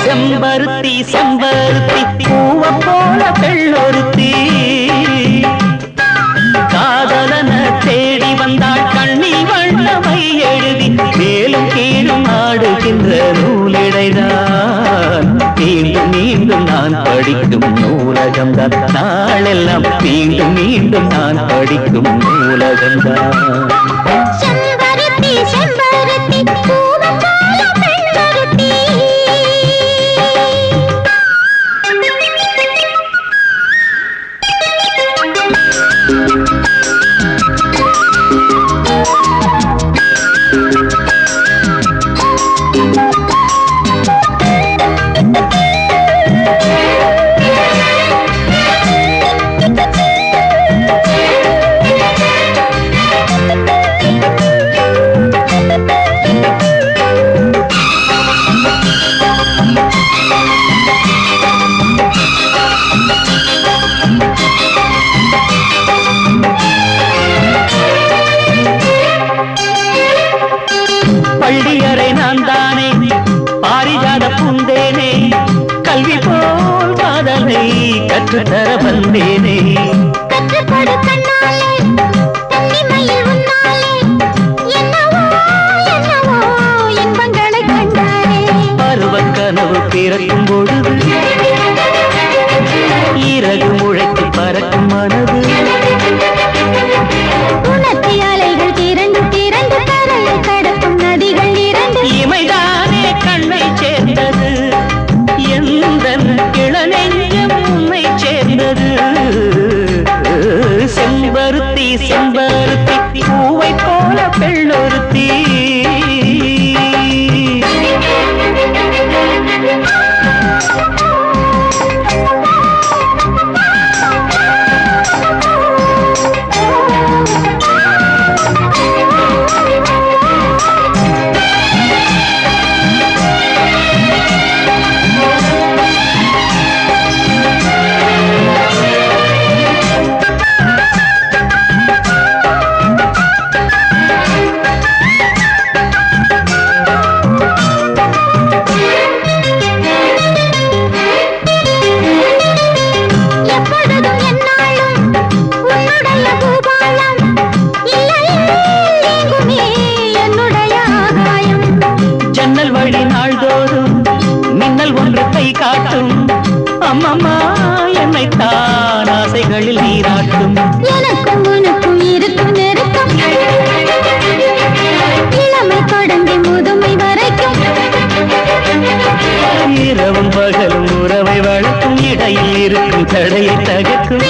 செம்பருத்தி செம்பருத்தி பூவ போல பெண்ணொருத்தி காதலன தேடி வந்தாள் கண்ணில் வண்ணமை எழுதி மேலும் கீழும் ஆடுகின்ற நூலிடைதான் மீண்டும் மீண்டும் நான் படிக்கும் நூலகம்தான் நாளெல்லாம் மீண்டும் மீண்டும் நான் படிக்கும் நூலகம்தான் செம்பருத்தி செம்பருத்தி பூவ போல பெண்ணொருத்தி பள்ளியறை நான் தானே பாரிஜாத பூந்தேனே கல்வி போல் காதலை கற்றுத்தர வந்தேனே கற்றுக்கொடு கண்ணாலே தன்னிமையில் உன்னாலே என்னவோ என்னவோ இன்பங்களை கண்டாரே பருவக் கனவு பிறக்கும் பொழுது இறகு முளைத்து பறக்கும் மனது உணர்ச்சி அலைகள் திரண்டு திரண்டு கரையை கடக்கும் நதிகள் இரண்டு இமைதானே கண்ணை சேர்ந்தது எந்த இளநெஞ்சம் உன்னை சேர்ந்தது செம்பருத்தி செம்பருத்தி பூவை போல பெண்ணொருத்தி எப்பொழுதும் என்னாலும் உன்னுடைய பூபாலம் இல்லையே எங்குமே என்னுடைய ஆகாயம் ஜன்னல் வழி நாள்தோறும் மின்னல் ஒன்று கை காட்டும் அம்மம்மா என்னை தான் ஆசைகளில் நீராட்டும் எனக்கும் உனக்கும் இருக்கும் நெருக்கம் இளமை தொடங்கி முதுமை வரைக்கும் இரவும் பகலும் உறவை வளர்க்கும் இடையில் இருக்கும் தடையை தகர்க்கும்